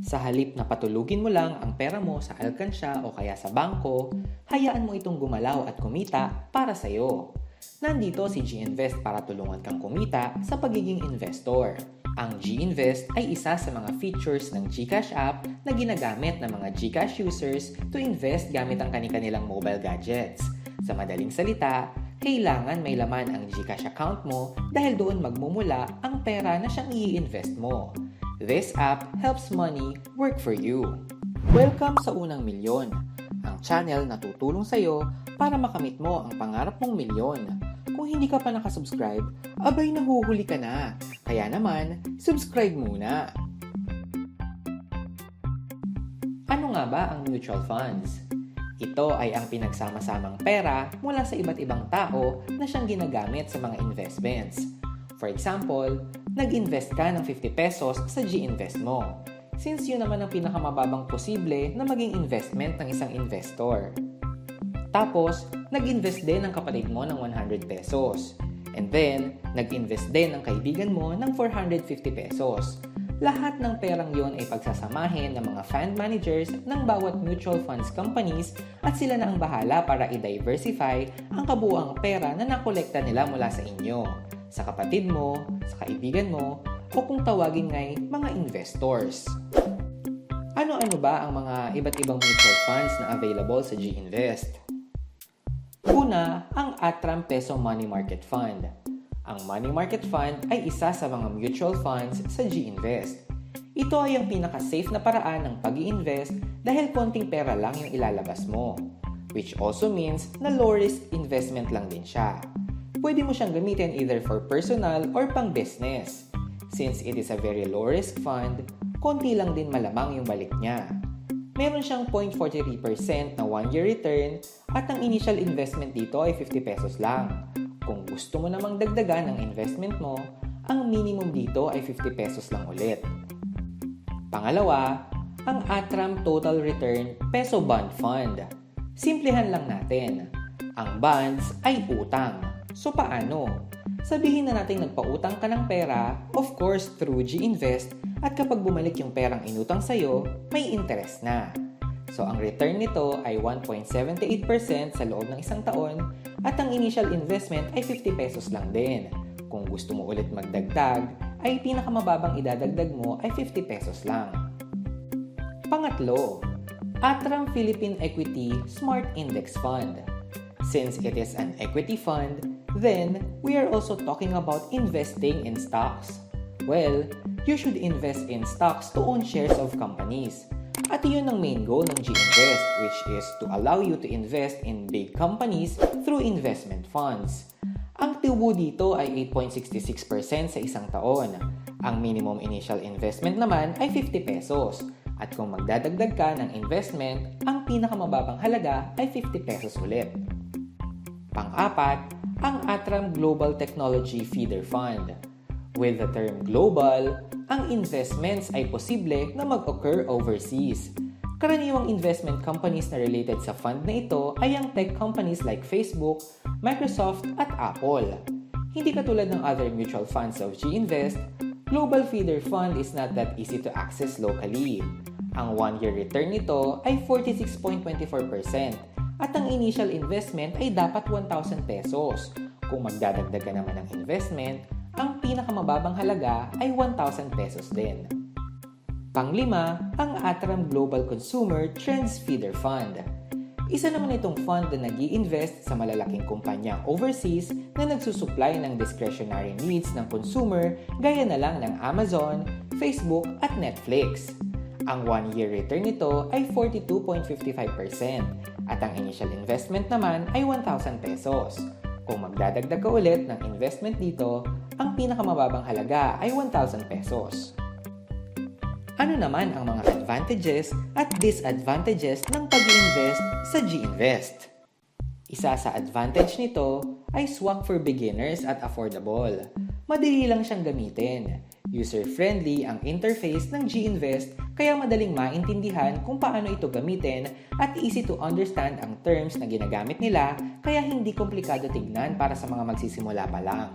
Sa halip na patulugin mo lang ang pera mo sa alkansya o kaya sa bangko, hayaan mo itong gumalaw at kumita para sa'yo. Nandito si G-Invest para tulungan kang kumita sa pagiging investor. Ang G-Invest ay isa sa mga features ng GCash app na ginagamit ng mga GCash users to invest gamit ang kani-kanilang mobile gadgets. Sa madaling salita, kailangan may laman ang GCash account mo dahil doon magmumula ang pera na siyang i-invest mo. This app helps money work for you. Welcome sa Unang Milyon, ang channel na tutulong sa'yo para makamit mo ang pangarap mong milyon. Kung hindi ka pa nakasubscribe, abay nahuhuli ka na. Kaya naman, subscribe muna. Ano nga ba ang mutual funds? Ito ay ang pinagsama-samang pera mula sa iba't ibang tao na siyang ginagamit sa mga investments. For example, nag-invest ka ng 50 pesos sa G-Invest mo. Since yun naman ang pinakamababang posible na maging investment ng isang investor. Tapos, nag-invest din ng kapatid mo ng 100 pesos. And then, nag-invest din ng kaibigan mo ng 450 pesos. Lahat ng perang yon ay pagsasamahin ng mga fund managers ng bawat mutual funds companies at sila na ang bahala para i-diversify ang kabuuang pera na nakolekta nila mula sa inyo, sa kapatid mo, sa kaibigan mo, o kung tawagin nga'y mga investors. Ano-ano ba ang mga iba't ibang mutual funds na available sa G-Invest? Una, ang Atram Peso Money Market Fund. Ang Money Market Fund ay isa sa mga mutual funds sa G-Invest. Ito ay ang pinaka-safe na paraan ng pag-i-invest dahil konting pera lang yung ilalabas mo, which also means na low-risk investment lang din siya. Pwede mo siyang gamitin either for personal or pang-business. Since it is a very low-risk fund, konti lang din malamang yung balik niya. Meron siyang 0.43% na 1-year return at ang initial investment dito ay 50 pesos lang. Kung gusto mo namang dagdagan ang investment mo, ang minimum dito ay 50 pesos lang ulit. Pangalawa, ang Atram Total Return Peso Bond Fund. Simplihan lang natin. Ang bonds ay utang. So paano? Sabihin na natin nagpautang ka ng pera, of course through G-Invest, at kapag bumalik yung perang inutang sa'yo, may interest na. So ang return nito ay 1.78% sa loob ng isang taon at ang initial investment ay 50 pesos lang din. Kung gusto mo ulit magdagdag, ay pinakamababang idadagdag mo ay 50 pesos lang. Pangatlo, Atram Philippine Equity Smart Index Fund. Since it is an equity fund, then we are also talking about investing in stocks. Well, you should invest in stocks to own shares of companies. At iyon ang main goal ng G-Invest, which is to allow you to invest in big companies through investment funds. Ang tubo dito ay 8.66% sa isang taon. Ang minimum initial investment naman ay 50 pesos. At kung magdadagdag ka ng investment, ang pinakamababang halaga ay 50 pesos ulit. Pang-apat, ang Atram Global Technology Feeder Fund. With the term global, ang investments ay posible na mag-occur overseas. Karaniwang investment companies na related sa fund na ito ay ang tech companies like Facebook, Microsoft at Apple. Hindi katulad ng other mutual funds of G-Invest, Global Feeder Fund is not that easy to access locally. Ang 1-year return nito ay 46.24% at ang initial investment ay dapat 1,000 pesos. Kung magdadagdag ka naman ng investment, ang pinakamababang halaga ay 1,000 pesos din. Panglima, ang Atram Global Consumer Trends Feeder Fund. Isa naman itong fund na nag-i-invest sa malalaking kumpanya overseas na nagsusupply ng discretionary needs ng consumer gaya na lang ng Amazon, Facebook at Netflix. Ang 1-year return nito ay 42.55% at ang initial investment naman ay 1,000 pesos. Kung magdadagdag ka ulit ng investment dito, ang pinakamababang halaga ay 1,000 pesos. Ano naman ang mga advantages at disadvantages ng pag-i-invest sa G-Invest? Isa sa advantage nito ay swak for beginners at affordable. Madali lang siyang gamitin. User-friendly ang interface ng G-Invest kaya madaling maintindihan kung paano ito gamitin at easy to understand ang terms na ginagamit nila kaya hindi komplikado tignan para sa mga magsisimula pa lang.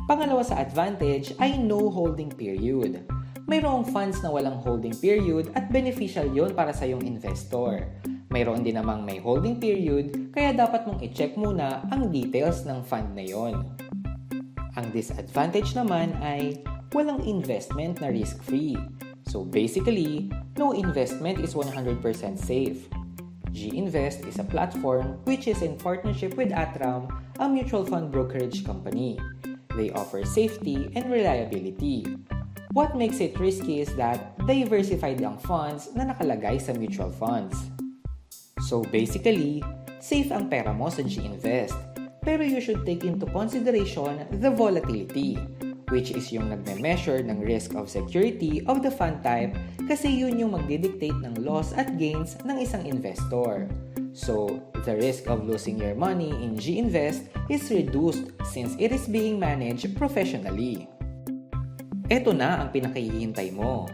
Pangalawa sa advantage ay no holding period. Mayroong funds na walang holding period at beneficial yon para sa iyong investor. Mayroon din namang may holding period, kaya dapat mong i-check muna ang details ng fund na yon. Ang disadvantage naman ay walang investment na risk-free. So basically, no investment is 100% safe. G-Invest is a platform which is in partnership with Atram, a mutual fund brokerage company. They offer safety and reliability. What makes it risky is that diversified ang funds na nakalagay sa mutual funds. So basically, safe ang pera mo sa G-Invest. Pero you should take into consideration the volatility, which is yung nagme-measure ng risk of security of the fund type kasi yun yung magdidictate ng loss at gains ng isang investor. So, the risk of losing your money in G-Invest is reduced since it is being managed professionally. Ito na ang pinakahihintay mo.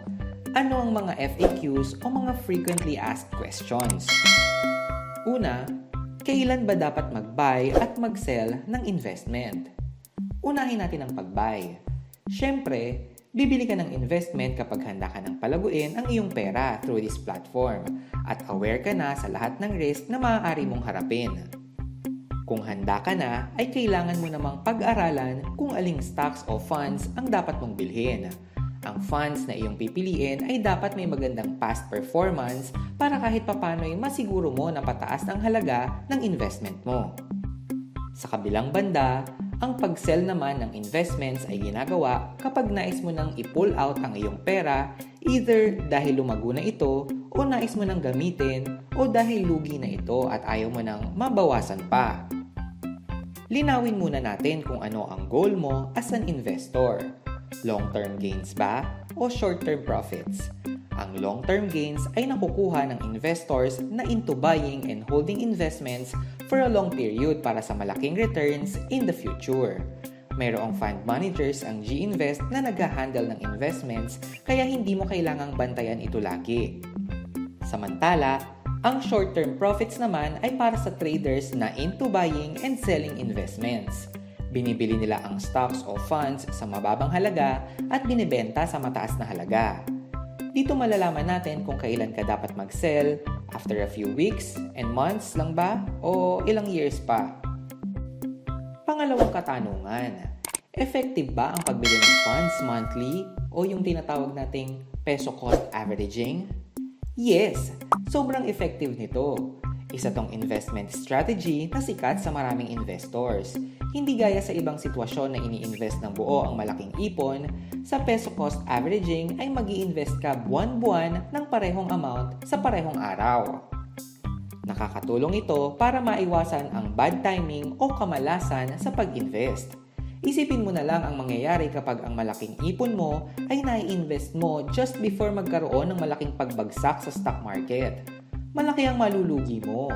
Ano ang mga FAQs o mga frequently asked questions? Una, kailan ba dapat mag-buy at mag-sell ng investment? Unahin natin ang pag-buy. Siyempre, bibili ka ng investment kapag handa ka ng palaguin ang iyong pera through this platform at aware ka na sa lahat ng risk na maaari mong harapin. Kung handa ka na, ay kailangan mo namang pag-aralan kung aling stocks o funds ang dapat mong bilhin. Ang funds na iyong pipiliin ay dapat may magandang past performance para kahit papano'y masiguro mo na pataas ang halaga ng investment mo. Sa kabilang banda, ang pag-sell naman ng investments ay ginagawa kapag nais mo nang i-pull out ang iyong pera either dahil lumago na ito o nais mo nang gamitin o dahil lugi na ito at ayaw mo nang mabawasan pa. Linawin muna natin kung ano ang goal mo as an investor. Long-term gains ba o short-term profits? Ang long-term gains ay nakukuha ng investors na into buying and holding investments for a long period para sa malaking returns in the future. Mayroong fund managers ang G-Invest na nag-handle ng investments kaya hindi mo kailangang bantayan ito lagi. Samantala, ang short-term profits naman ay para sa traders na into buying and selling investments. Binibili nila ang stocks o funds sa mababang halaga at binibenta sa mataas na halaga. Dito malalaman natin kung kailan ka dapat mag-sell, after a few weeks and months lang ba o ilang years pa. Pangalawang katanungan, effective ba ang pagbili ng funds monthly o yung tinatawag nating peso cost averaging? Yes, sobrang effective nito. Isa tong investment strategy na sikat sa maraming investors. Hindi gaya sa ibang sitwasyon na ini-invest ng buo ang malaking ipon, sa peso cost averaging ay mag-i-invest ka buwan-buwan ng parehong amount sa parehong araw. Nakakatulong ito para maiwasan ang bad timing o kamalasan sa pag-invest. Isipin mo na lang ang mangyayari kapag ang malaking ipon mo ay nai-invest mo just before magkaroon ng malaking pagbagsak sa stock market. Malaki ang malulugi mo.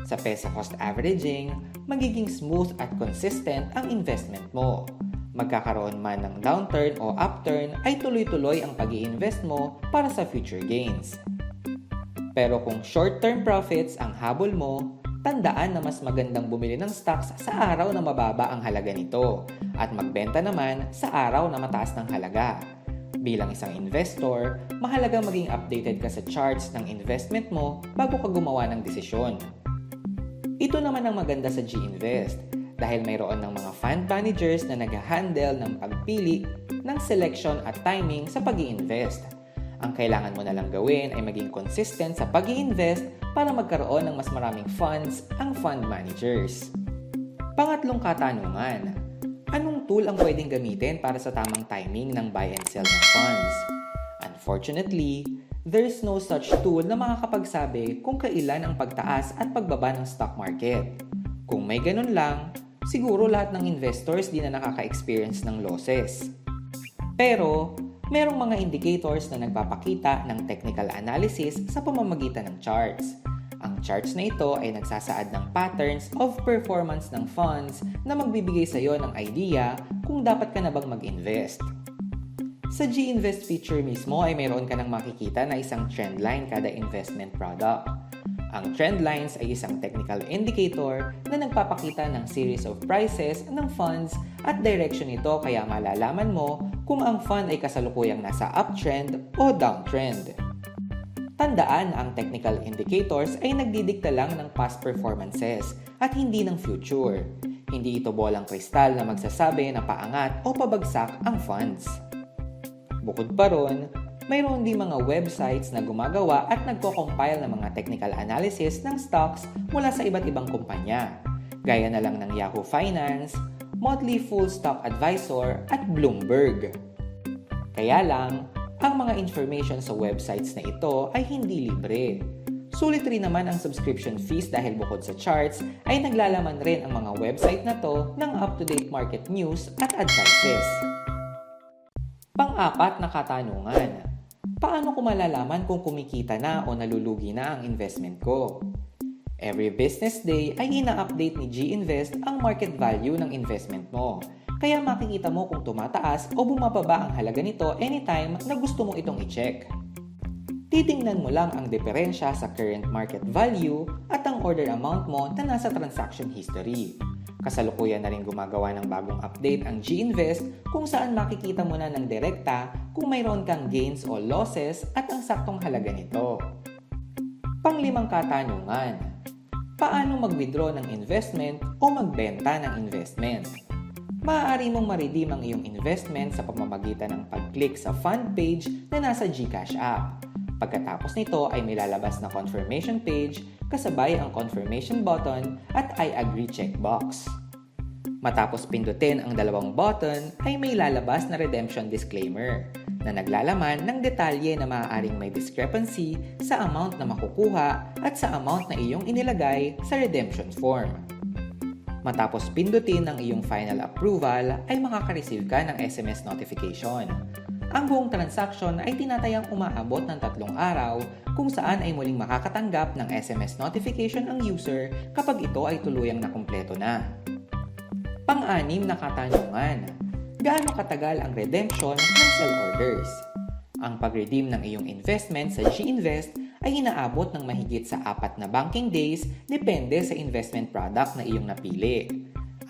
Sa peso cost averaging, magiging smooth at consistent ang investment mo. Magkakaroon man ng downturn o upturn ay tuloy-tuloy ang pag-i-invest mo para sa future gains. Pero kung short-term profits ang habol mo, tandaan na mas magandang bumili ng stocks sa araw na mababa ang halaga nito at magbenta naman sa araw na mataas ng halaga. Bilang isang investor, mahalagang maging updated ka sa charts ng investment mo bago ka gumawa ng desisyon. Ito naman ang maganda sa G-Invest dahil mayroon ng mga fund managers na nag-handle ng pagpili ng selection at timing sa pag-i-invest. Ang kailangan mo na lang gawin ay maging consistent sa pag-i-invest para magkaroon ng mas maraming funds ang fund managers. Pangatlong katanungan, anong tool ang pwedeng gamitin para sa tamang timing ng buy and sell ng funds? Unfortunately, there is no such tool na makakapagsabi kung kailan ang pagtaas at pagbaba ng stock market. Kung may ganun lang, siguro lahat ng investors di na nakaka-experience ng losses. Pero, merong mga indicators na nagpapakita ng technical analysis sa pamamagitan ng charts. Ang charts na ito ay nagsasaad ng patterns of performance ng funds na magbibigay sa iyo ng idea kung dapat ka na bang mag-invest. Sa G-Invest feature mismo ay mayroon ka nang makikita na isang trendline kada investment product. Ang trendlines ay isang technical indicator na nagpapakita ng series of prices ng funds at direction nito kaya malalaman mo kung ang fund ay kasalukuyang nasa uptrend o downtrend. Tandaan na ang technical indicators ay nagdidikta lang ng past performances at hindi ng future. Hindi ito bolang kristal na magsasabi na paangat o pabagsak ang funds. Bukod pa ron, mayroon din mga websites na gumagawa at nagko-compile ng mga technical analysis ng stocks mula sa iba't ibang kumpanya, gaya na lang ng Yahoo Finance, Motley Fool Stock Advisor at Bloomberg. Kaya lang, ang mga information sa websites na ito ay hindi libre. Sulit rin naman ang subscription fees dahil bukod sa charts ay naglalaman rin ang mga website na to ng up-to-date market news at advices. Pang-apat na katanungan, paano ko malalaman kung kumikita na o nalulugi na ang investment ko? Every business day ay ina-update ni G-Invest ang market value ng investment mo. Kaya makikita mo kung tumataas o bumababa ang halaga nito anytime na gusto mo itong i-check. Titingnan mo lang ang diferensya sa current market value at ang order amount mo na nasa transaction history. Kasalukuyan na rin gumagawa ng bagong update ang G-Invest kung saan makikita mo na ng direkta kung mayroon kang gains o losses at ang saktong halaga nito. Panglimang katanungan, paano mag-withdraw ng investment o magbenta ng investment? Maaari mong ma-redeem ang iyong investment sa pamamagitan ng pag-click sa fund page na nasa GCash app. Pagkatapos nito ay may lalabas na confirmation page kasabay ang confirmation button at I agree checkbox. Matapos pindutin ang dalawang button ay may lalabas na redemption disclaimer na naglalaman ng detalye na maaaring may discrepancy sa amount na makukuha at sa amount na iyong inilagay sa redemption form. Matapos pindutin ang iyong final approval ay makaka-receive ka ng SMS notification. Ang buong transaction ay tinatayang umaabot ng 3 araw kung saan ay muling makakatanggap ng SMS notification ang user kapag ito ay tuluyang nakumpleto na. Pang-anim na katanungan, gaano katagal ang redemption ng sell orders? Ang pag-redeem ng iyong investment sa G-Invest ay inaabot ng mahigit sa 4 na banking days depende sa investment product na iyong napili.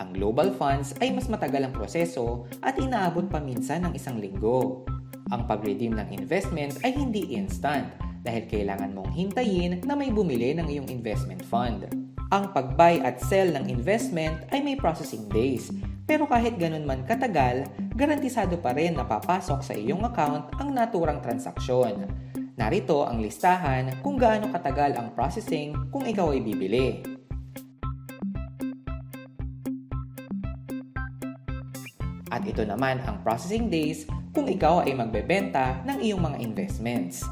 Ang global funds ay mas matagal ang proseso at inaabot pa minsan ng 1 linggo. Ang pag-redeem ng investment ay hindi instant dahil kailangan mong hintayin na may bumili ng iyong investment fund. Ang pag-buy at sell ng investment ay may processing days, pero kahit ganun man katagal, garantisado pa rin na papasok sa iyong account ang naturang transaksyon. Narito ang listahan kung gaano katagal ang processing kung ikaw ay bibili. At ito naman ang processing days kung ikaw ay magbebenta ng iyong mga investments.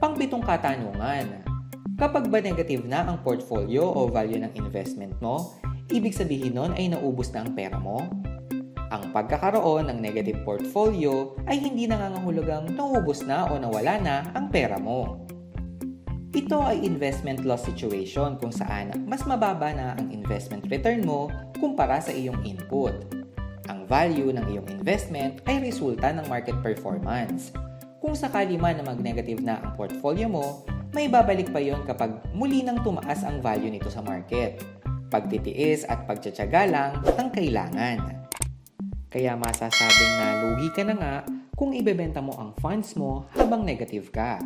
Pang-pitong katanungan, kapag ba negative na ang portfolio o value ng investment mo, ibig sabihin nun ay naubos na ang pera mo? Ang pagkakaroon ng negative portfolio ay hindi nangangahulugang naubos na o nawala na ang pera mo. Ito ay investment loss situation kung saan mas mababa na ang investment return mo kumpara sa iyong input. Ang value ng iyong investment ay resulta ng market performance. Kung sakali man na mag-negative na ang portfolio mo, may babalik pa yon kapag muli nang tumaas ang value nito sa market. Pagtitiis at pagtsatsaga lang ang kailangan. Kaya masasabing na lugi ka na nga kung ibebenta mo ang funds mo habang negative ka.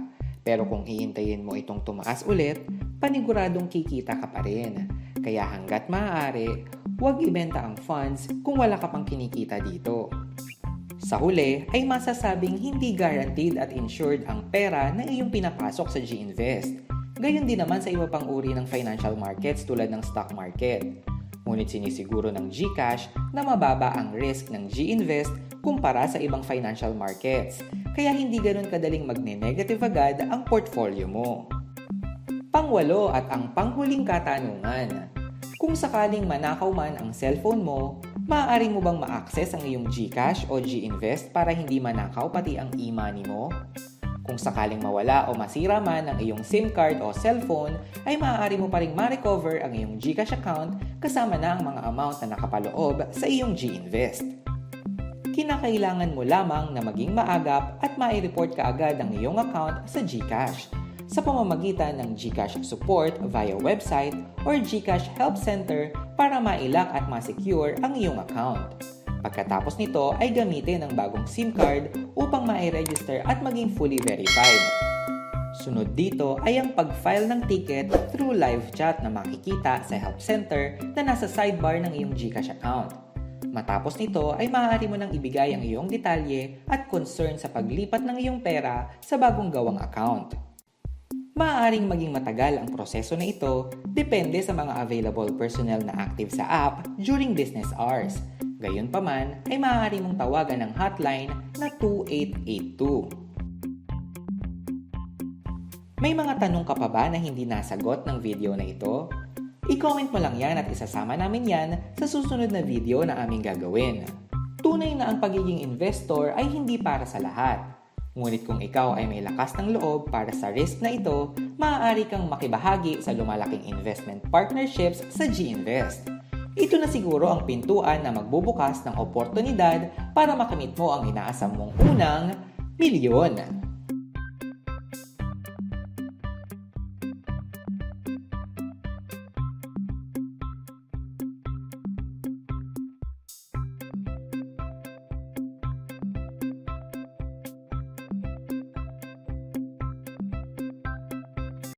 Pero kung iintayin mo itong tumaas ulit, paniguradong kikita ka pa rin. Kaya hanggat maaari, huwag ibenta ang funds kung wala ka pang kinikita dito. Sa huli ay masasabing hindi guaranteed at insured ang pera na iyong pinapasok sa G-Invest. Gayon din naman sa iba pang uri ng financial markets tulad ng stock market. Ngunit sinisiguro ng GCash na mababa ang risk ng G-Invest kumpara sa ibang financial markets, kaya hindi ganun kadaling magne-negative agad ang portfolio mo. Pang-8 at ang panghuling katanungan, kung sakaling manakaw man ang cellphone mo, maaari mo bang ma-access ang iyong GCash o G-Invest para hindi manakaw pati ang e-money mo? Kung sakaling mawala o masira man ang iyong SIM card o cellphone, ay maaari mo pa ring ma-recover ang iyong GCash account kasama na ang mga amount na nakapaloob sa iyong G-Invest. Kinakailangan mo lamang na maging maagap at mai-report ka agad ang iyong account sa GCash sa pamamagitan ng GCash support via website or GCash Help Center para ma-lock at ma-secure ang iyong account. Pagkatapos nito ay gamitin ang bagong SIM card upang ma-register at maging fully verified. Sunod dito ay ang pag-file ng ticket through live chat na makikita sa help center na nasa sidebar ng iyong GCash account. Matapos nito ay maaari mo nang ibigay ang iyong detalye at concern sa paglipat ng iyong pera sa bagong gawang account. Maaaring maging matagal ang proseso na ito depende sa mga available personnel na active sa app during business hours. Gayunpaman ay maaari mong tawagan ang hotline na 2882. May mga tanong ka pa ba na hindi nasagot ng video na ito? I-comment mo lang yan at isasama namin yan sa susunod na video na aming gagawin. Tunay na ang pagiging investor ay hindi para sa lahat. Ngunit kung ikaw ay may lakas ng loob para sa risk na ito, maaari kang makibahagi sa lumalaking investment partnerships sa G-Invest. Ito na siguro ang pintuan na magbubukas ng oportunidad para makamit mo ang inaasam mong unang milyon.